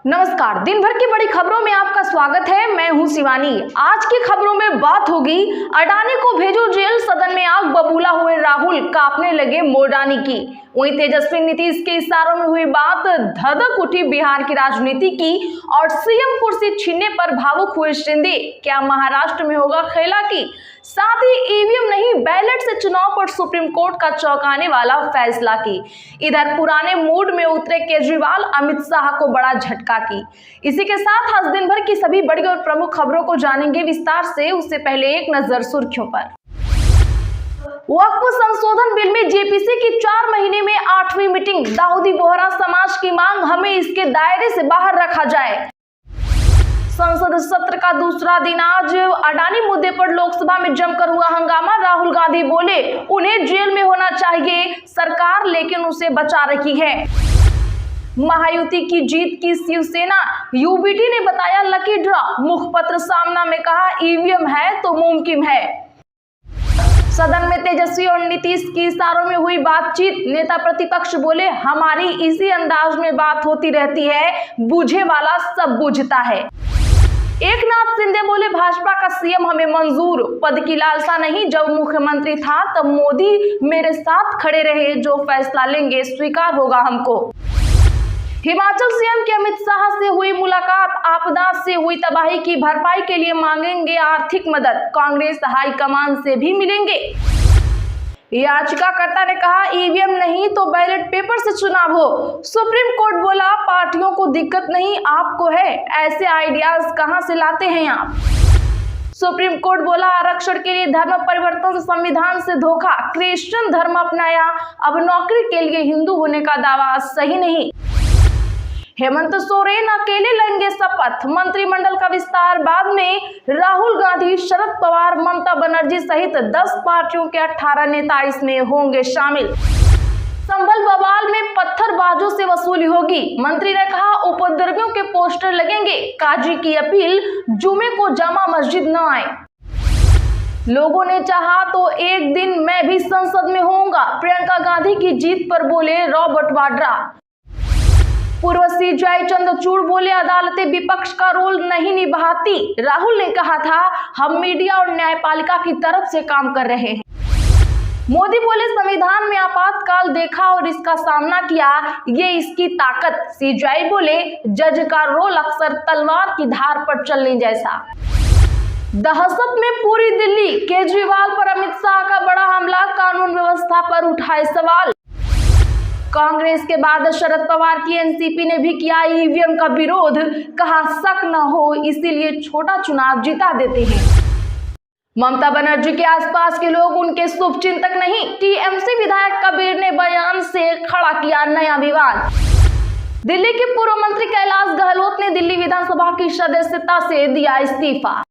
नमस्कार, दिन भर की बड़ी खबरों में आपका स्वागत है। मैं हूं शिवानी। आज की खबरों में बात होगी अडानी को भेजो जेल, सदन में आग बबूला हुए राहुल कांपने लगे मोडानी की। वहीं तेजस्वी नीतीश के इशारों में हुई बात, धधक उठी बिहार की राजनीति की और सीएम कुर्सी छीनने पर भावुक हुए शिंदे। क्या महाराष्ट्र में होगा खेला की? साथ ही ईवीएम नहीं बैलेट से चुनाव पर सुप्रीम कोर्ट का चौंकाने वाला फैसला की। इधर पुराने मूड में उतरे केजरीवाल, अमित शाह को बड़ा झटका की। इसी के साथ आज दिन भर की सभी बड़ी और प्रमुख खबरों को जानेंगे विस्तार से। उससे पहले एक नजर सुर्खियों पर। वक्फ संशोधन बिल में जेपीसी की 4 महीने में 8वीं मीटिंग। दाऊदी बोहरा समाज की मांग, हमें इसके दायरे से बाहर रखा जाए। संसद सत्र का दूसरा दिन आज अडानी मुद्दे पर लोकसभा में जमकर हुआ हंगामा। राहुल गांधी बोले उन्हें जेल में होना चाहिए सरकार, लेकिन उसे बचा रखी है। महायुति की जीत की शिवसेना, यूबीटी ने बताया लकी ड्रॉ। मुखपत्र सामना में कहा ईवीएम है तो मुमकिन है। सदन में तेजस्वी और नीतीश की इशारों में हुई बातचीत। नेता प्रतिपक्ष बोले हमारी इसी अंदाज में बात होती रहती है, बूझे वाला सब बूझता है। एकनाथ शिंदे बोले भाजपा का सीएम हमें मंजूर, पद की लालसा नहीं। जब मुख्यमंत्री था तब मोदी मेरे साथ खड़े रहे, जो फैसला लेंगे स्वीकार होगा हमको। हिमाचल सीएम की अमित शाह से हुई मुलाकात। आपदा से हुई तबाही की भरपाई के लिए मांगेंगे आर्थिक मदद। कांग्रेस हाईकमान से भी मिलेंगे। याचिकाकर्ता ने कहा ईवीएम नहीं तो बैलेट पेपर से चुनाव हो। सुप्रीम कोर्ट बोला पार्टियों को दिक्कत नहीं, आपको है। ऐसे आइडियाज कहां से लाते हैं आप? सुप्रीम कोर्ट बोला आरक्षण के लिए धर्म परिवर्तन संविधान से धोखा। क्रिश्चियन धर्म अपनाया, अब नौकरी के लिए हिंदू होने का दावा सही नहीं। हेमंत सोरेन अकेले लेंगे शपथ। मंत्रिमंडल का विस्तार बाद में। राहुल गांधी, शरद पवार, ममता बनर्जी सहित 10 पार्टियों के 18 नेता इसमें होंगे शामिल। संभल बवाल में पत्थरबाजों से वसूली होगी। मंत्री ने कहा उपद्रवियों के पोस्टर लगेंगे। काजी की अपील, जुमे को जामा मस्जिद न आए। लोगों ने चाहा तो एक दिन मैं भी संसद में होऊंगा। प्रियंका गांधी की जीत पर बोले रॉबर्ट वाड्रा। पूर्व सीजेआई चंद्रचूड़ बोले अदालतें विपक्ष का रोल नहीं निभाती। राहुल ने कहा था हम मीडिया और न्यायपालिका की तरफ से काम कर रहे हैं। मोदी बोले संविधान में आपातकाल देखा और इसका सामना किया, ये इसकी ताकत। सीजेआई बोले जज का रोल अक्सर तलवार की धार पर चलने जैसा। दहशत में पूरी दिल्ली, केजरीवाल पर अमित शाह का बड़ा हमला। कानून व्यवस्था पर उठाए सवाल। कांग्रेस के बाद शरद पवार की एनसीपी ने भी किया ईवीएम का विरोध। कहा शक न हो इसीलिए छोटा चुनाव जिता देते हैं। ममता बनर्जी के आसपास के लोग उनके शुभचिंतक नहीं। टीएमसी विधायक कबीर ने बयान से खड़ा किया नया विवाद। दिल्ली के पूर्व मंत्री कैलाश गहलोत ने दिल्ली विधानसभा की सदस्यता से दिया इस्तीफा।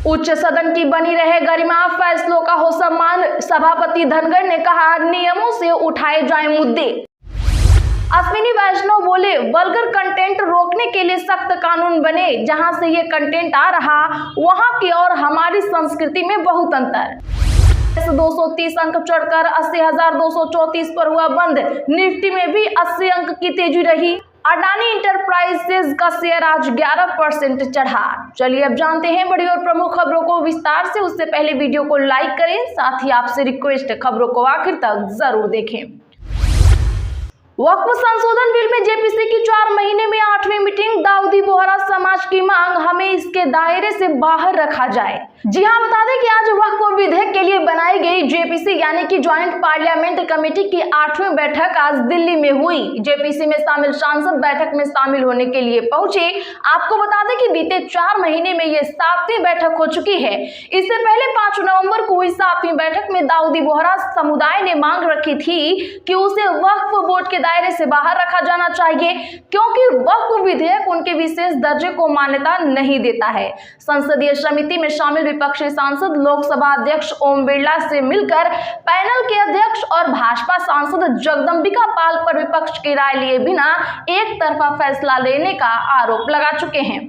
उच्च सदन की बनी रहे गरिमा, फैसलों का हो सम्मान। सभापति धनखड़ ने कहा नियमों से उठाए जाए मुद्दे। अश्विनी वैष्णव बोले वल्गर कंटेंट रोकने के लिए सख्त कानून बने। जहां से ये कंटेंट आ रहा वहां की और हमारी संस्कृति में बहुत अंतर। 230 अंक चढ़कर 80,234 पर हुआ बंद। निफ्टी में भी 80 अंक की तेजी रही। अडानी इंटरप्राइजेज का शेयर आज 11% चढ़ा। चलिए अब जानते हैं बड़ी और प्रमुख खबरों को विस्तार से। उससे पहले वीडियो को लाइक करें, साथ ही आपसे रिक्वेस्ट खबरों को आखिर तक जरूर देखें। वक्फ संशोधन बिल में जेपीसी की 4 महीने में 8वीं मीटिंग। दाऊदी बोहरा समाज की मांग, हमें इसके दायरे से बाहर रखा जाए। जी हां, बता दें कि आज वक्फ विधेयक के लिए बनाई गई जेपीसी यानी कि ज्वाइंट पार्लियामेंट कमेटी की 8वीं बैठक आज दिल्ली में हुई। जेपीसी में शामिल सांसद बैठक में शामिल होने के लिए पहुंचे। आपको बता दें कि बीते 4 महीने में ये 7वीं बैठक हो चुकी है। इससे पहले 5 नवंबर को हुई 7वीं बैठक में दाऊदी बोहरा समुदाय ने मांग रखी थी कि उसे वक्फ बोर्ड के दायरे से बाहर रखा जाना चाहिए, क्योंकि वक्फ विधेयक उनके विशेष दर्जे को मान्यता नहीं देता है। संसदीय समिति में शामिल विपक्षी सांसद लोकसभा अध्यक्ष ओम बिरला से मिलकर पैनल के अध्यक्ष और भाजपा सांसद जगदंबिका पाल पर विपक्ष की राय लिए बिना एक तरफा फैसला लेने का आरोप लगा चुके हैं।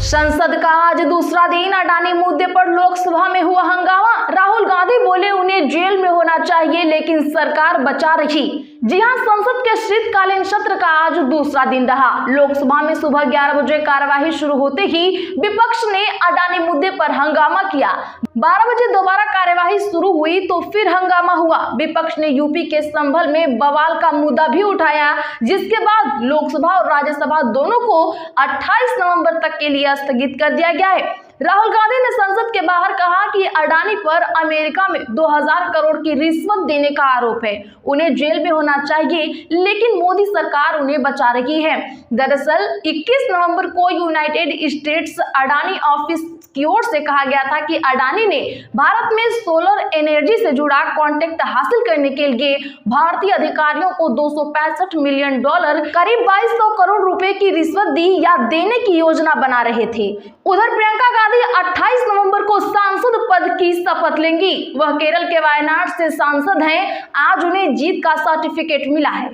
संसद का आज दूसरा दिन। अडानी मुद्दे पर लोकसभा में हुआ हंगामा। राहुल गांधी बोले उन्हें जेल में होना चाहिए, लेकिन सरकार बचा रही। जी हां, संसद के शीतकालीन सत्र का आज दूसरा दिन रहा। लोकसभा में सुबह 11 बजे कार्यवाही शुरू होते ही विपक्ष ने अडानी मुद्दे पर हंगामा किया। 12 बजे दोबारा कार्यवाही शुरू हुई तो फिर हंगामा हुआ। विपक्ष ने यूपी के संभल में बवाल का मुद्दा भी उठाया, जिसके बाद लोकसभा और राज्यसभा दोनों को 28 नवंबर तक के लिए स्थगित कर दिया गया है। राहुल गांधी ने संसद के बाहर कहा कि अडानी पर अमेरिका में 2000 करोड़ की रिश्वत देने का आरोप है। उन्हें जेल में होना चाहिए, लेकिन मोदी सरकार उन्हें बचा रही है। दरअसल 21 नवंबर को यूनाइटेड स्टेट्स अडानी ऑफिस की ओर से कहा गया था कि अडानी ने भारत में सोलर एनर्जी से जुड़ा कॉन्ट्रैक्ट हासिल करने के लिए भारतीय अधिकारियों को $265 मिलियन करीब 2200 करोड़ रुपए की रिश्वत दी या देने की योजना बना रहे थे। उधर प्रियंका गांधी 28 नवंबर को सांसद पद की शपथ लेंगी। वह केरल के वायनाड से सांसद हैं। आज उन्हें जीत का सर्टिफिकेट मिला है।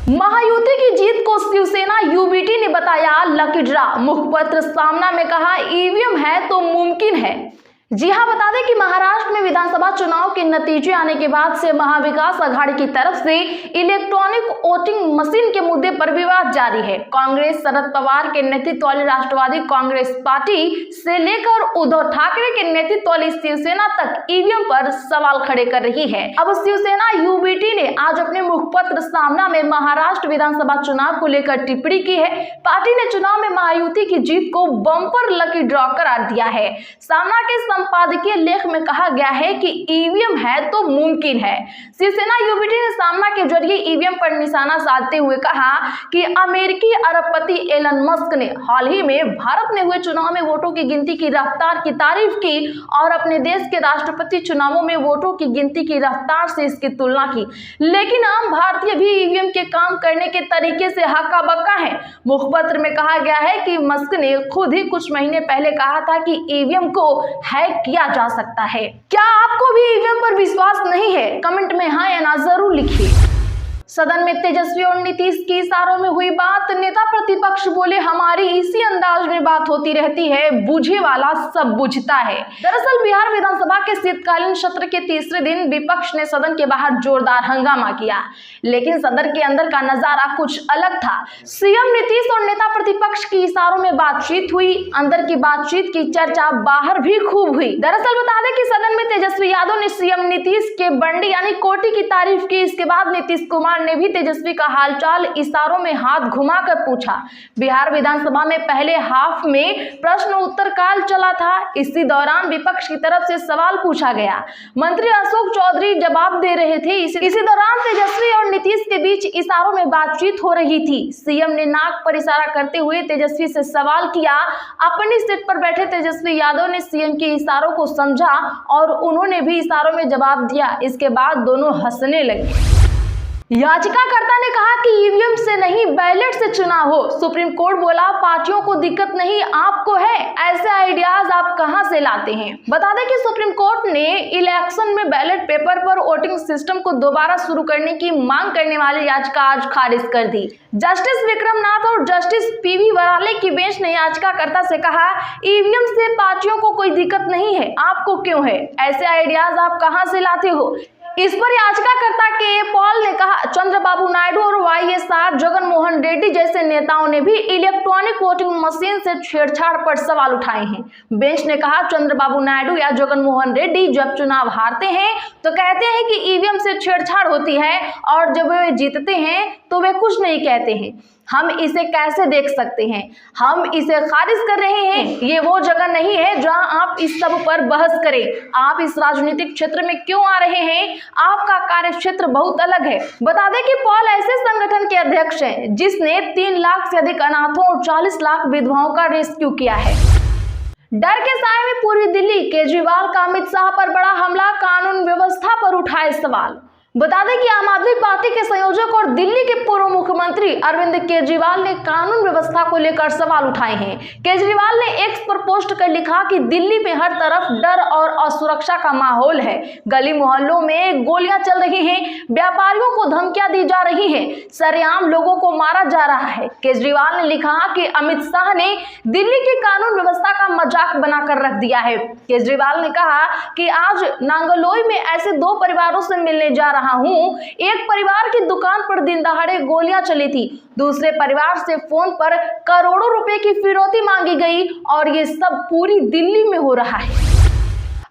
महायुति की जीत को शिवसेना यूबीटी ने बताया लकी ड्रा। मुखपत्र सामना में कहा ईवीएम है तो मुमकिन है। जी हां, बता दें कि महाराष्ट्र में विधानसभा चुनाव के नतीजे आने के बाद से महाविकास अघाड़ी की तरफ से इलेक्ट्रॉनिक वोटिंग मशीन के मुद्दे पर विवाद जारी है। कांग्रेस शरद पवार के नेतृत्व वाली राष्ट्रवादी कांग्रेस पार्टी से लेकर उद्धव ठाकरे के नेतृत्व वाली शिवसेना तक ईवीएम पर सवाल खड़े कर रही है। अब शिवसेना यूबीटी ने आज अपने मुखपत्र सामना में महाराष्ट्र विधानसभा चुनाव को लेकर टिप्पणी की है। पार्टी ने चुनाव में महायुति की जीत को बम्पर लकी ड्रॉ करार दिया है। सामना के संपादकीय लेख में कहा गया है कि ईवीएम है तो मुमकिन है। शिवसेना यूबीटी ने सामना के जरिए ईवीएम पर निशाना साधते हुए कहा कि अमेरिकी अरबपति एलन मस्क ने हाल ही में भारत में हुए चुनाव में वोटों की गिनती की रफ्तार की तारीफ की और अपने देश के राष्ट्रपति चुनावों में वोटों की गिनती की रफ्तार से इसकी तुलना की। लेकिन आम भारतीय भी ईवीएम के काम करने के तरीके से हक्का बक्का है। मुखपत्र में कहा गया है कि मस्क ने खुद ही कुछ महीने पहले कहा था कि ईवीएम को हैक किया जा सकता है। क्या आपको भी ईवीएम पर विश्वास नहीं है? कमेंट में हाँ या ना जरूर लिखिए। सदन में तेजस्वी और नीतीश की इशारों में हुई बात। नेता प्रतिपक्ष बोले हमारी इसी अंदाज में बात होती रहती है, बूझे वाला सब बुझता है। दरअसल बिहार विधानसभा के शीतकालीन सत्र के तीसरे दिन विपक्ष ने सदन के बाहर जोरदार हंगामा किया, लेकिन सदन के अंदर का नजारा कुछ अलग था। सीएम नीतीश और नेता प्रतिपक्ष की इशारों में बातचीत हुई। अंदर की बातचीत की चर्चा बाहर भी खूब हुई। दरअसल बता दें कि सदन में तेजस्वी यादव ने सीएम नीतीश के बंडी यानी कोटी की तारीफ की। इसके बाद नीतीश कुमार ने भी तेजस्वी का हालचाल इशारों में हाथ घुमाकर पूछा। बिहार विधानसभा में पहले हाफ में प्रश्न उत्तर काल चला था। इसी दौरान विपक्ष की तरफ से सवाल पूछा गया। मंत्री अशोक चौधरी जवाब दे रहे थे। इसी दौरान तेजस्वी और नीतीश के बीच इशारों में बातचीत हो रही थी। सीएम ने नाक पर इशारा करते हुए तेजस्वी से सवाल किया। अपनी सीट पर बैठे तेजस्वी यादव ने सीएम के इशारों को समझा और उन्होंने भी इशारों में जवाब दिया। इसके बाद दोनों हंसने लगे। याचिकाकर्ता ने कहा कि ईवीएम से नहीं बैलेट से चुनाव हो। सुप्रीम कोर्ट बोला पार्टियों को दिक्कत नहीं, आपको है। ऐसे आइडियाज आप कहां से लाते हैं? बता दें कि सुप्रीम कोर्ट ने इलेक्शन में बैलेट पेपर पर वोटिंग सिस्टम को दोबारा शुरू करने की मांग करने वाली याचिका आज खारिज कर दी। जस्टिस विक्रम नाथ और जस्टिस पीवी वराले की बेंच ने याचिकाकर्ता से कहा ईवीएम से पार्टियों को कोई दिक्कत नहीं है, आपको क्यों है? ऐसे आइडियाज आप कहां से लाते हो? इस पर याचिकाकर्ता के पॉल ने कहा चंद्रबाबू नायडू और वाईएसआर जगन मोहन रेड्डी जैसे नेताओं ने भी इलेक्ट्रॉनिक वोटिंग मशीन से छेड़छाड़ पर सवाल उठाए हैं। बेंच ने कहा चंद्रबाबू नायडू या जगन मोहन रेड्डी जब चुनाव हारते हैं तो कहते हैं कि ईवीएम से छेड़छाड़ होती है और जब वे जीतते हैं तो वे कुछ नहीं कहते हैं। हम इसे कैसे देख सकते हैं? हम इसे खारिज कर रहे हैं। ये वो जगह नहीं है जहां आप इस सब पर बहस करें। आप इस राजनीतिक क्षेत्र में क्यों आ रहे हैं? आपका कार्य क्षेत्र बहुत अलग है। बता दें कि पॉल ऐसे संगठन के अध्यक्ष हैं जिसने 3 लाख से अधिक अनाथों और 40 लाख विधवाओं का रेस्क्यू किया है। डर के साए में पूर्वी दिल्ली, केजरीवाल का अमित शाह पर बड़ा हमला, कानून व्यवस्था पर उठाए सवाल। बता दें कि आम आदमी पार्टी के संयोजक और दिल्ली के पूर्व मुख्यमंत्री अरविंद केजरीवाल ने कानून व्यवस्था को लेकर सवाल उठाए हैं। केजरीवाल ने एक्स पर पोस्ट कर लिखा कि दिल्ली में हर तरफ डर और असुरक्षा का माहौल है। गली मोहल्लों में गोलियां चल रही हैं, व्यापारियों को धमकियां दी जा रही हैं, सरेआम लोगों को मारा जा रहा है। केजरीवाल ने लिखा कि अमित शाह ने दिल्ली की कानून व्यवस्था का मजाक बनाकर रख दिया है। केजरीवाल ने कहा कि आज नांगलोई में ऐसे 2 परिवारों से मिलने जा रहा रहा हूँ। एक परिवार की दुकान पर दिन दहाड़े गोलियां चली थी, दूसरे परिवार से फोन पर करोड़ों रुपए की फिरौती मांगी गई और ये सब पूरी दिल्ली में हो रहा है।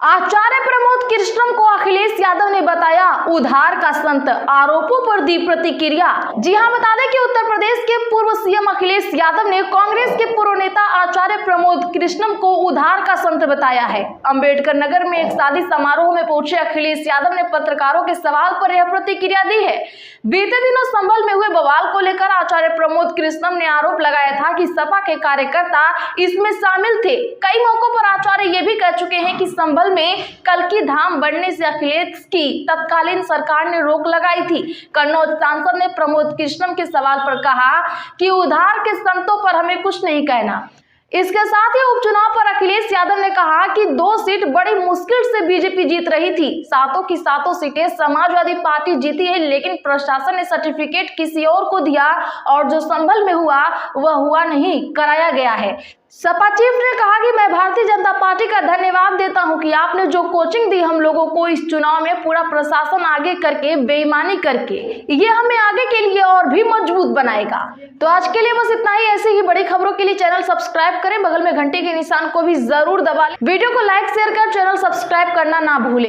आचार्य प्रमोद कृष्णम को अखिलेश यादव ने बताया उधार का संत, आरोपों पर दी प्रतिक्रिया। जी हां, बता दें कि उत्तर प्रदेश के पूर्व सीएम अखिलेश यादव ने कांग्रेस के पूर्व नेता आचार्य प्रमोद कृष्णम को उधार का संत बताया है। अंबेडकर नगर में एक शादी समारोह में पहुंचे अखिलेश यादव ने पत्रकारों के सवाल पर यह प्रतिक्रिया दी है। बीते दिनों संभल में हुए बवाल को लेकर आचार्य प्रमोद कृष्णम ने आरोप लगाया था कि सपा के कार्यकर्ता इसमें शामिल थे। कई मौकों पर आचार्य ये भी कह चुके हैं कि संभल में कल्कि धाम बढ़ने से अखिलेश की तत्कालीन सरकार ने रोक लगाई थी। कन्नौज सांसद ने प्रमोद कृष्णम के सवाल पर कहा कि उधार के संतों पर हमें कुछ नहीं कहना। इसके साथ ही उपचुनाव पर अखिलेश यादव ने कहा कि 2 सीट बड़ी मुश्किल से बीजेपी जीत रही थी, सातों की सातों सीटें समाजवादी पार्टी जीती है, लेकिन प्रशासन ने सर्टिफिकेट किसी और को दिया और जो संभल में हुआ वह हुआ नहीं, कराया गया है। सपा चीफ ने कहा कि मैं भारतीय जनता पार्टी का धन्यवाद देता हूं कि आपने जो कोचिंग दी हम लोगों को इस चुनाव में, पूरा प्रशासन आगे करके, बेईमानी करके, ये हमें आगे के लिए और भी मजबूत बनाएगा। तो आज के लिए बस इतना ही। ऐसे ही बड़ी खबरों के लिए चैनल सब्सक्राइब करें, बगल में घंटे के निशान को भी जरूर दबा लें। वीडियो को लाइक शेयर कर चैनल सब्सक्राइब करना ना भूलें।